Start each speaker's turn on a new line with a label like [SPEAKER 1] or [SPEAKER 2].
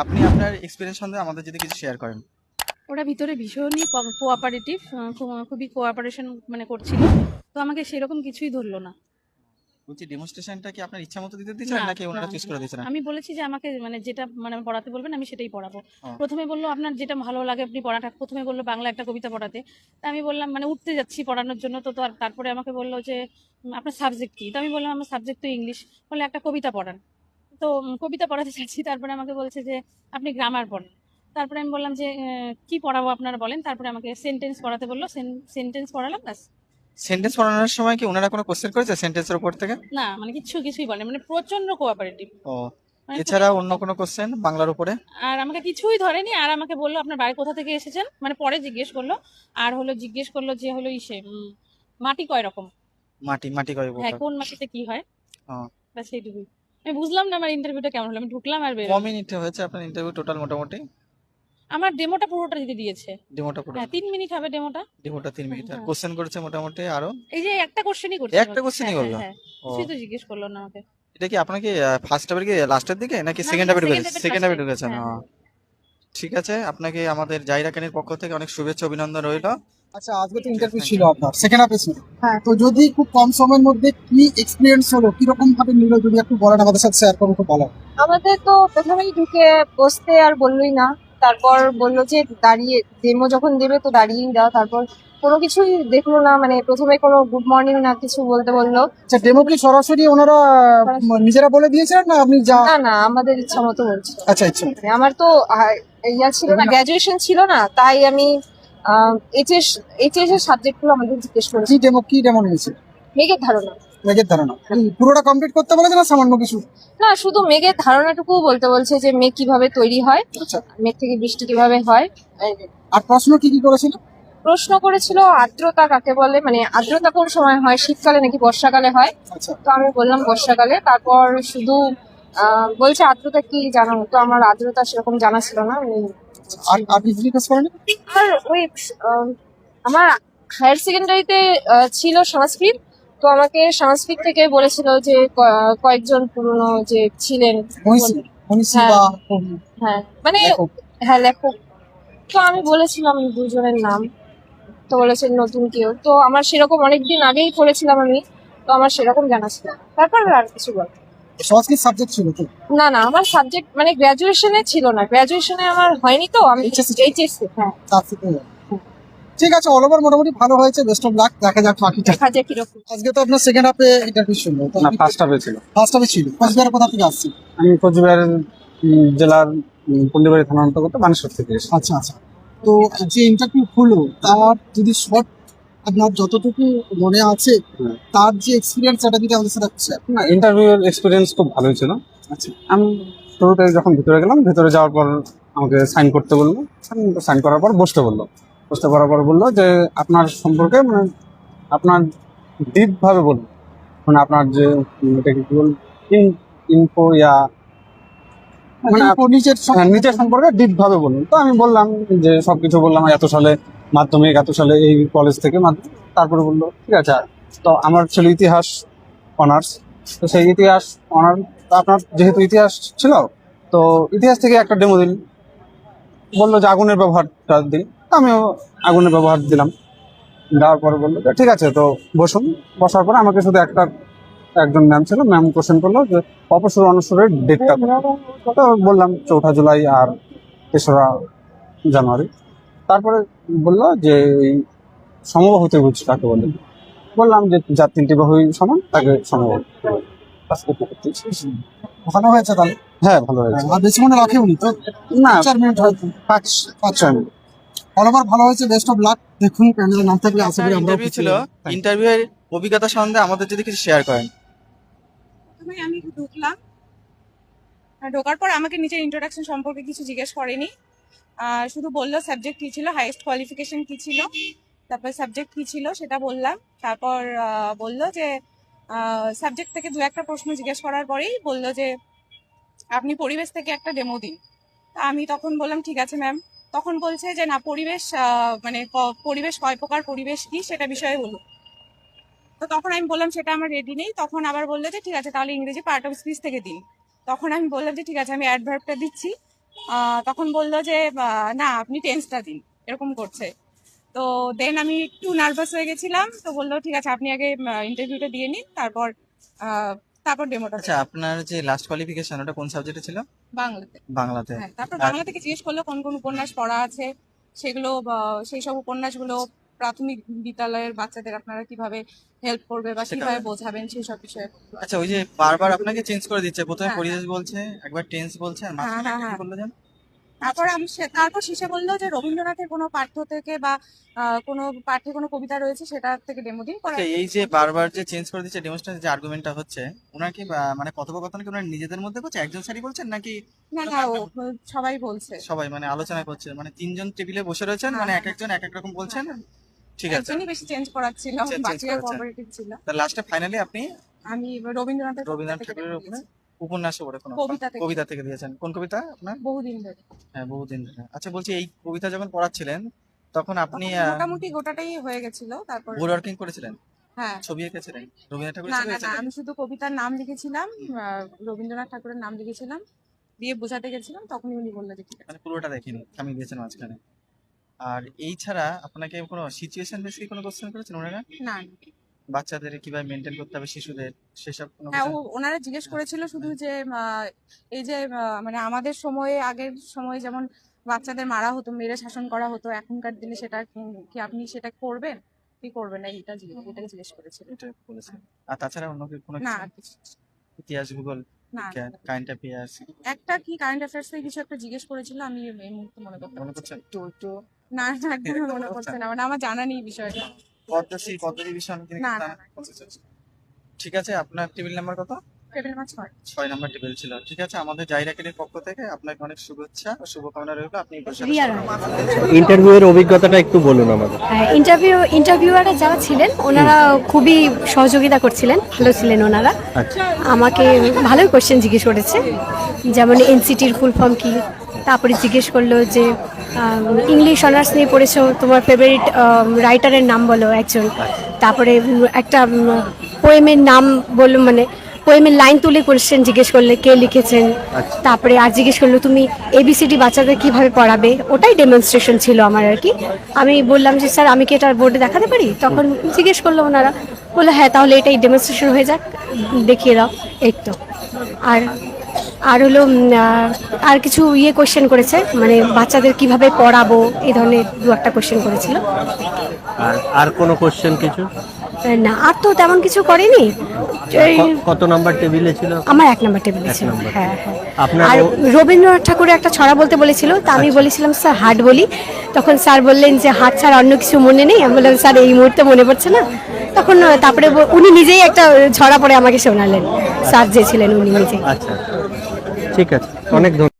[SPEAKER 1] আপনি আপনার এক্সপেরিয়েন্স সম্বন্ধে আমাদের যদি কিছু শেয়ার করেন।
[SPEAKER 2] ওরা ভিতরে ভীষণই কোঅপারেটিভ, খুবই কোঅপারেশন মানে করছিল। তো আমাকে সেরকম কিছুই ধরলো না।
[SPEAKER 1] বলছি ডেমনস্ট্রেশনটা কি আপনার ইচ্ছা মতো দিতে দিয়েছিলেন
[SPEAKER 2] না,
[SPEAKER 1] নাকি
[SPEAKER 2] না,
[SPEAKER 1] ওনারা চুজ করে দিয়েছিলেন?
[SPEAKER 2] আমি বলেছি যে আমাকে মানে যেটা মানে পড়াতে বলবেন আমি সেটাই পড়াবো।
[SPEAKER 1] ও,
[SPEAKER 2] প্রথমে বললো আপনার যেটা ভালো লাগে আপনি পড়াটা, প্রথমে বললো বাংলা একটা কবিতা পড়াতে। তা আমি বললাম মানে উঠতে যাচ্ছি পড়ানোর জন্য, তো তারপরে আমাকে বললো যে আপনার সাবজেক্ট কি? তো আমি বললাম আমার সাবজেক্ট তো ইংলিশ। বলে একটা কবিতা পড়ান। তো কবিতা পড়াতে চাচ্ছি, তারপরে আমাকে বলছে যে আপনি গ্রামার পড়ান। তারপরে আমি বললাম যে কি পড়াবো আপনারা বলেন। তারপরে আমাকে সেন্টেন্স পড়াতে বললো, সেন্টেন্স পড়ালাম ব্যাস।
[SPEAKER 1] সেন্টেন্স পড়ানোর সময় কি ওনারা কোনো কোশ্চেন করেছে সেন্টেন্সের উপর থেকে?
[SPEAKER 2] না মানে কিছুই বলে মানে প্রচন্ড কোঅপারেটিভ,
[SPEAKER 1] ও,
[SPEAKER 2] মানে খুবই।
[SPEAKER 1] এছাড়া অন্য কোনো কোশ্চেন বাংলার উপরে?
[SPEAKER 2] আর আমাকে কিছুই ধরেনি, আর আমাকে বললো আপনার বাড়ি কোথা থেকে এসেছেন, মানে পরে জিজ্ঞেস করলো। আর হলো জিজ্ঞেস করলো যে হলো ইসে মাটি কয় রকম,
[SPEAKER 1] মাটি মাটি কয়
[SPEAKER 2] হ্যাঁ
[SPEAKER 1] প্রকার?
[SPEAKER 2] কোন মাটিতে কি হয়।
[SPEAKER 1] ও,
[SPEAKER 2] ব্যাস সেইটুকুই। আমি বুঝলাম না আমার ইন্টারভিউটা কেমন হলো, আমি ঢুকলাম আর
[SPEAKER 1] ক
[SPEAKER 2] বেরোলাম।
[SPEAKER 1] মিনিটে হয়েছে আপনার ইন্টারভিউ টোটাল মোটামুটি?
[SPEAKER 2] আমার ডেমোটা পুরোটা দিতে দিয়েছে।
[SPEAKER 1] ডেমোটা পুরো?
[SPEAKER 2] হ্যাঁ 3 মিনিট হবে ডেমোটা।
[SPEAKER 1] ডেমোটা 3 মিনিট, আর
[SPEAKER 2] হ্যাঁ,
[SPEAKER 1] কোশ্চেন করেছে মোটামুটি আরো?
[SPEAKER 2] এই যে একটা কোশ্চেনই করছে
[SPEAKER 1] একটা কোশ্চেনই
[SPEAKER 2] হ্যাঁ, হ্যাঁ,
[SPEAKER 1] করলো?
[SPEAKER 2] হ্যাঁ।
[SPEAKER 1] ও,
[SPEAKER 2] কিছুই তো জিজ্ঞেস করলো না আমাকে।
[SPEAKER 1] এটা কি আপনার কি ফার্স্ট হাফের কি লাস্টের দিকে নাকি
[SPEAKER 2] না,
[SPEAKER 1] সেকেন্ড
[SPEAKER 2] না,
[SPEAKER 1] হাফে ঢুকেছেন?
[SPEAKER 2] সেকেন্ড হাফের
[SPEAKER 1] সেকেন্ড
[SPEAKER 2] ফার্স্ট
[SPEAKER 1] হাফে
[SPEAKER 2] টাইম।
[SPEAKER 1] ঢুকেছেন,
[SPEAKER 2] হ্যাঁ,
[SPEAKER 1] ও।
[SPEAKER 2] হ্যাঁ।
[SPEAKER 1] ঠিক আছে, আপনাকে আমাদের জাহিরা খানের পক্ষ থেকে অনেক শুভেচ্ছা অভিনন্দন রইল।
[SPEAKER 3] আচ্ছা, আজকে তো
[SPEAKER 1] ঠিক আছে,
[SPEAKER 3] ইন্টারভিউ
[SPEAKER 1] thank
[SPEAKER 3] ছিল
[SPEAKER 1] you.
[SPEAKER 3] আপনার, সেকেন্ড হাফে ছিল। হ্যাঁ, তো যদি খুব কম সময়ের মধ্যে কি এক্সপিরিয়েন্স হলো, কিরকম ভাবে নিল, যদি একটু বলেন আমাদের সাথে শেয়ার করুন, খুব ভালো হয়।
[SPEAKER 4] আমাদের তো প্রথমেই ঢুকে বসতে আর বললোই না। তারপর বললো যে দাঁড়িয়ে ডেমো যখন দেবে তো দাঁড়িয়েই দাও। তারপর কোনো কিছুই দেখলো না, মানে প্রথমে কোনো গুড মর্নিং না কিছু বলতে বললো।
[SPEAKER 3] আচ্ছা, ডেমো কি সরাসরি ওনারা নিজেরা বলে দিয়েছিলেন না আপনি যা?
[SPEAKER 4] না, না, আমাদের ইচ্ছা মতো বলছে।
[SPEAKER 3] আচ্ছা, আচ্ছা।
[SPEAKER 4] মানে আমার তো ইয়া ছিল না, গ্রাজুয়েশন ছিল না, তাই আমি এইচএস এইচএস এর সাবজেক্টগুলো আমাদের জিজ্ঞেস করেছি।
[SPEAKER 3] কি ডেমো নিয়েছে?
[SPEAKER 4] মেঘের ধারণা।
[SPEAKER 3] মেঘের ধারণা পুরোটা কমপ্লিট করতে বলেছে না সামান্য কিছু?
[SPEAKER 4] না, শুধু মেঘের ধারণাটুকু বলতে বলছে যে মেঘ কিভাবে তৈরি হয়,
[SPEAKER 3] আচ্ছা,
[SPEAKER 4] মেঘ থেকে বৃষ্টি কিভাবে হয়।
[SPEAKER 3] আর প্রশ্ন কি কি করেছিল?
[SPEAKER 4] প্রশ্ন করেছিল আর্দ্রতা কাকে বলে, মানে আর্দ্রতা কোন সময় হয়, শীতকালে নাকি বর্ষাকালে হয়।
[SPEAKER 3] আচ্ছা,
[SPEAKER 4] তো আমি বললাম বর্ষাকালে। তারপর শুধু বলছে আর্দ্রতা কি জানো, তো আমার আর্দ্রতা সেরকম জানা ছিল না।
[SPEAKER 3] আর কি জিজ্ঞেস করেন?
[SPEAKER 4] আর ওই আহ, আমার হায়ার সেকেন্ডারিতে ছিল সংস্কৃত। তো আমাকে সংস্কৃত থেকে বলেছিল যে কয়েকজন পুরনো যে ছিলেন।
[SPEAKER 3] মনীষী, মনীষী
[SPEAKER 4] হ্যাঁ,
[SPEAKER 3] বা কবি,
[SPEAKER 4] হ্যাঁ, মানে
[SPEAKER 3] লেখক।
[SPEAKER 4] হ্যাঁ লেখক। তো আমি বলেছিলাম দুজনের নাম। তো বলেছেন নতুন কেউ, তো আমার সেরকম অনেকদিন আগেই করেছিলাম আমি, তো আমার সেরকম জানা ছিল না। তারপর আর কিছু বল।
[SPEAKER 3] সংস্কৃত সাবজেক্ট ছিল তো?
[SPEAKER 4] না, না, আমার সাবজেক্ট মানে গ্রাজুয়েশনে ছিল না, গ্রাজুয়েশনে আমার হয়নি, তো আমি
[SPEAKER 3] HSC
[SPEAKER 4] এইচএস। হ্যাঁ,
[SPEAKER 3] তার থেকে। ঠিক আছে, অল ওভার মোটামুটি ভালো হয়েছে, বেস্ট অফ লাক, দেখা যাক বাকিটা।
[SPEAKER 4] দেখা যাক কিরকম।
[SPEAKER 3] আজকে তো আপনার সেকেন্ড হাফে ইন্টারভিউ ছিল, তো
[SPEAKER 5] না, ফার্স্ট হাফে ছিল।
[SPEAKER 3] ফার্স্ট হাফে ছিল। কোচবিহারের কোথা থেকে আসছে?
[SPEAKER 5] আমি কোচবিহার জেলার পল্লীবাড়ি থানা অন্তর্গত বানেশ্বর থেকে এসেছি।
[SPEAKER 3] আচ্ছা, আচ্ছা। তো যে ইন্টারভিউ হলো তার যদি শর্ট আপনার যতটুকু মনে আছে,
[SPEAKER 5] হুম।
[SPEAKER 3] তার যে এক্সপিরিয়েন্স সেটা যদি আমাদের সাথে শেয়ার।
[SPEAKER 5] না, ইন্টারভিউয়ের এক্সপিরিয়েন্স খুব ভালোই ছিল।
[SPEAKER 3] আচ্ছা,
[SPEAKER 5] আমি শুরুতে যখন ভিতরে গেলাম, ভিতরে যাওয়ার পর আমাকে সাইন করতে বললো। সাইন করার পর বসতে বললো। বসতে করার পর বললো যে আপনার সম্পর্কে মানে আপনার ডিপভাবে বলুন, মানে আপনার যে এটাকে কি বল ইনফো ইয়া মানে
[SPEAKER 3] নিজের
[SPEAKER 5] হ্যাঁ, নিজের সম্পর্কে ডিপ ভাবে বলুন। তো আমি বললাম যে সবকিছু বললাম, এত সালে মাধ্যমিক, এত সালে এই কলেজ থেকে মাধ্যমিক। তারপরে বললো ঠিক আছে। তো আমার ছিল ইতিহাস অনার্স। তো সেই ইতিহাস অনার্স, আপনার যেহেতু ইতিহাস ছিল, তো ইতিহাস থেকে একটা ডেমো দিন। বললো যে আগুনের ব্যবহারটা দিন। আমিও আগুনের ব্যবহার দিলাম। দেওয়ার পরে বললো যে ঠিক আছে, তো বসুন। বসার পরে আমাকে শুধু একজন ম্যাম ছিল, ম্যাম কোশ্চেন করলো যে অপসর অনসরের ডেটটা। তো বললাম 4 জুলাই আর 3 জানুয়ারি। তারপরে বললো যে এই সমবাহু ত্রিভুজ কাকে বলে। বললাম যে যার 3টি বাহুই সমান তাকে সমবাহু।
[SPEAKER 3] ভালো হয়েছে তাহলে?
[SPEAKER 5] হ্যাঁ, ভালো হয়েছে।
[SPEAKER 3] আর বেশি মনে রাখে উনি তো?
[SPEAKER 5] না,
[SPEAKER 3] 4 মিনিট হয়তো।
[SPEAKER 5] 5 মিনিট।
[SPEAKER 3] অল ওভার ভালো হয়েছে, বেস্ট অফ লাক। দেখুন প্যানেলের নাম থাকলে আশা করি আমরা
[SPEAKER 1] ইন্টারভিউ ছিল, ইন্টারভিউয়ের অভিজ্ঞতা সম্বন্ধে আমাদের যদি কিছু শেয়ার করেন।
[SPEAKER 6] প্রথমে আমি ঢুকলাম, ঢোকার পর আমাকে নিজের ইন্ট্রোডাকশন সম্পর্কে কিছু জিজ্ঞেস করেনি। শুধু বললো সাবজেক্ট কি ছিল, হাইয়েস্ট কোয়ালিফিকেশন কি ছিল, তারপর সাবজেক্ট কি ছিল সেটা বললাম। তারপর বললো যে সাবজেক্ট থেকে 2-1 প্রশ্ন জিজ্ঞেস করার পরেই বললো যে আপনি পরিবেশ থেকে একটা ডেমো দিন। তা আমি তখন বললাম ঠিক আছে ম্যাম। তখন বলছে যে না, পরিবেশ মানে পরিবেশ কয় প্রকার, পরিবেশ কি সেটা বিষয়ে বলুন। তো তখন আমি বললাম সেটা আমার রেডি নেই। তখন আবার বললো যে ঠিক আছে তাহলে ইংরেজি পার্ট অফ স্পিচ থেকে দিন। তখন আমি বললাম যে ঠিক আছে আমি অ্যাডভার্বটা দিচ্ছি। তখন বললো যে না আপনি টেন্সটা দিন, এরকম করছে। তো দেন আমি একটু নার্ভাস হয়ে গেছিলাম, তো বললো ঠিক আছে আপনি আগে ইন্টারভিউটা দিয়ে নিন, তারপর ডেমোটা।
[SPEAKER 1] আচ্ছা, আপনার যে লাস্ট কোয়ালিফিকেশন ওটা কোন সাবজেক্টে ছিল?
[SPEAKER 6] বাংলাতে।
[SPEAKER 1] বাংলাতে।
[SPEAKER 6] হ্যাঁ, তারপর
[SPEAKER 1] আর-
[SPEAKER 6] বাংলা থেকে জিজ্ঞেস করলো কোন কোন উপন্যাস পড়া আছে, সেগুলো সেই সব উপন্যাসগুলো প্রাথমিক বিদ্যালয়ের বাচ্চাদের আপনারা কিভাবে হেল্প করবে বা
[SPEAKER 1] সেটা-
[SPEAKER 6] কিভাবে বোঝাবেন সেই সব বিষয়ে।
[SPEAKER 1] আচ্ছা, ওই যে বারবার আপনাকে চেঞ্জ করে দিচ্ছে, প্রথমে
[SPEAKER 6] হ্যাঁ,
[SPEAKER 1] পরিবেশ বলছে, একবার টেন্স বলছে, আর
[SPEAKER 6] হ্যাঁ,
[SPEAKER 1] মাঝখানে
[SPEAKER 6] হ্যাঁ,
[SPEAKER 1] কি বললো যেন?
[SPEAKER 6] তারপর শেষে বললো যে রবীন্দ্রনাথের কোনো পাঠ্য থেকে বা কোনো পাঠ্যে কোনো কবিতা রয়েছে সেটা থেকে ডেমো দিন পরে।
[SPEAKER 1] আচ্ছা, এই যে বারবার যে চেঞ্জ করে দিচ্ছে ডেমোস্ট্রেশন যে আর্গুমেন্টটা হচ্ছে, ওনার কি মানে কথোপকথন কি ওনার নিজেদের মধ্যে করছে, একজন স্যারই বলছেন নাকি
[SPEAKER 6] না না, সবাই বলছে।
[SPEAKER 1] সবাই মানে আলোচনা করছে, মানে তিনজন টেবিলে বসে রয়েছেন, মানে এক একজন এক এক রকম বলছেন? ঠিক আছে,
[SPEAKER 6] একজনই বেশি চেঞ্জ করাচ্ছিল,
[SPEAKER 1] change
[SPEAKER 6] বাকিরা
[SPEAKER 1] করাচ্ছেন।
[SPEAKER 6] কোঅপারেটিভ ছিল।
[SPEAKER 1] তা লাস্টে ফাইনালি আপনি
[SPEAKER 6] আমি রবীন্দ্রনাথের
[SPEAKER 1] রবীন্দ্রনাথ
[SPEAKER 6] কবিতা থেকে
[SPEAKER 1] ঠাকুরের উপরে উপন্যাসের উপরে কোনো
[SPEAKER 6] কবিতা থেকে।
[SPEAKER 1] কবিতা থেকে দিয়েছেন? কোন কবিতা আপনার?
[SPEAKER 6] বহুদিন ধরে।
[SPEAKER 1] হ্যাঁ, বহুদিন ধরে। আচ্ছা, বলছি এই কবিতা যখন পড়াচ্ছিলেন তখন আপনি
[SPEAKER 6] তখন মোটামুটি গোটাটাই হয়ে গেছিল, তারপর
[SPEAKER 1] বোর্ড ওয়ার্কিং করেছিলেন,
[SPEAKER 6] হ্যাঁ।
[SPEAKER 1] ছবি এঁকেছিলেন, রবীন্দ্রনাথ ঠাকুরের
[SPEAKER 6] না
[SPEAKER 1] ছবি
[SPEAKER 6] না না,
[SPEAKER 1] এঁকেছিলেন?
[SPEAKER 6] আমি শুধু কবিতার নাম লিখেছিলাম, রবীন্দ্রনাথ ঠাকুরের নাম লিখেছিলাম, দিয়ে বোঝাতে গেছিলাম, তখনই উনি বললো যে ঠিক আছে।
[SPEAKER 1] মানে পুরোটা দেখিনি, আমি দিয়েছেন মাঝখানে। আর এই ছাড়া আপনাকে কোনো সিচুয়েশন বেসিক কোনো কোশ্চেন করেছেন ওনারা?
[SPEAKER 6] না না।
[SPEAKER 1] বাচ্চাদের কিভাবে মেনটেন করতে হবে, শিশুদের, সেসব কোনো
[SPEAKER 6] হ্যাঁ,
[SPEAKER 1] question?
[SPEAKER 6] ওনারা জিজ্ঞেস করেছিল শুধু যে এই যে মানে আমাদের সময়ে, আগের সময়ে যেমন বাচ্চাদের মারা হতো, মেরে শাসন করা হতো, এখনকার দিনে সেটা কি আপনি সেটা করবেন কি করবেন না, এটাকে জিজ্ঞেস করেছিল।
[SPEAKER 1] এটা বলেছেন। আর তাছাড়া অন্য কোনো
[SPEAKER 6] না
[SPEAKER 1] কিছু?
[SPEAKER 6] আর কিছু না।
[SPEAKER 1] ইতিহাস, ভূগোল,
[SPEAKER 6] না,
[SPEAKER 1] কারেন্ট অ্যাফেয়ার্স
[SPEAKER 6] একটা কি কারেন্ট অ্যাফেয়ার্স থেকে কিছু একটা জিজ্ঞেস করেছিল, আমি এই মুহূর্তে মনে করতে
[SPEAKER 1] মনে
[SPEAKER 6] পারছি
[SPEAKER 1] করছেন? একটু একটু
[SPEAKER 6] না। না, একদমই
[SPEAKER 1] এরকম
[SPEAKER 6] মনে
[SPEAKER 1] হচ্ছে?
[SPEAKER 6] পড়ছে না, মানে আমার জানা নেই বিষয়টা।
[SPEAKER 1] পদ্ধতি বিষয় আমি
[SPEAKER 6] না,
[SPEAKER 1] জানা। ঠিক আছে, আপনার টেবিল নাম্বার কত?
[SPEAKER 6] Table number 6।
[SPEAKER 1] 6 নাম্বার টেবিল ছিল। ঠিক আছে, আমাদের জাহির একাডেমির পক্ষ থেকে আপনাকে অনেক শুভেচ্ছা ও শুভকামনা রইল। আপনি বসে
[SPEAKER 7] রিয়া রায়।
[SPEAKER 8] ইন্টারভিউয়ের অভিজ্ঞতাটা একটু বলুন আমাদের।
[SPEAKER 7] হ্যাঁ, ইন্টারভিউয়াররা যারা ছিলেন ওনারা খুবই সহযোগিতা করছিলেন, ভালো ছিলেন ওনারা।
[SPEAKER 8] আচ্ছা,
[SPEAKER 7] আমাকে ভালোই কোশ্চেন জিজ্ঞেস করেছে, যেমন এনসিটির ফুল ফর্ম কি, তারপরে জিজ্ঞেস করলো যে ইংলিশ অনার্স নিয়ে পড়েছো, তোমার ফেভারিট রাইটারের নাম বলো একজন, তারপরে একটা পোয়েমের নাম বললো, মানে পোয়েমের লাইন তুলে কোশ্চেন জিজ্ঞেস করলে কে লিখেছেন, তারপরে আর জিজ্ঞেস করলো তুমি এবিসিডি বাচ্চাদের কিভাবে পড়াবে, ওটাই ডেমনস্ট্রেশন ছিল আমার আর কি। আমি বললাম যে স্যার আমি কি এটা বোর্ডে দেখাতে পারি, তখন জিজ্ঞেস করলো ওনারা, বললো হ্যাঁ তাহলে এটাই ডেমনস্ট্রেশন হয়ে যাক, দেখিয়ে দাও, এই তো। আর হলো আর কিছু কোশ্চেন করেছে, মানে বাচ্চাদের কিভাবে পড়াবো, এই ধরনের দু একটা কোশ্চেন করেছিল।
[SPEAKER 8] আর কোনো কোশ্চেন কিছু?
[SPEAKER 7] না, আর তো তেমন কিছু করেনি।
[SPEAKER 8] কত নাম্বার টেবিলে ছিল?
[SPEAKER 7] আমার 1 নাম্বার টেবিলে ছিল।
[SPEAKER 8] নম্বর।
[SPEAKER 7] হ্যাঁ হ্যাঁ।
[SPEAKER 8] আপনার
[SPEAKER 7] আর রবীন্দ্রনাথ ঠাকুরের একটা ছড়া বলতে বলেছিল, তা আমি বলেছিলাম স্যার হাট বলি, তখন স্যার বললেন যে হাট ছাড়া অন্য কিছু মনে নেই। আমি বললাম স্যার এই মুহূর্তে মনে পড়ছে না। তখন তারপরে উনি নিজেই একটা ছড়া পড়ে আমাকে শোনালেন, স্যার যে ছিলেন উনি নিজেই।
[SPEAKER 8] আচ্ছা, ঠিক আছে, অনেক ধন্যবাদ।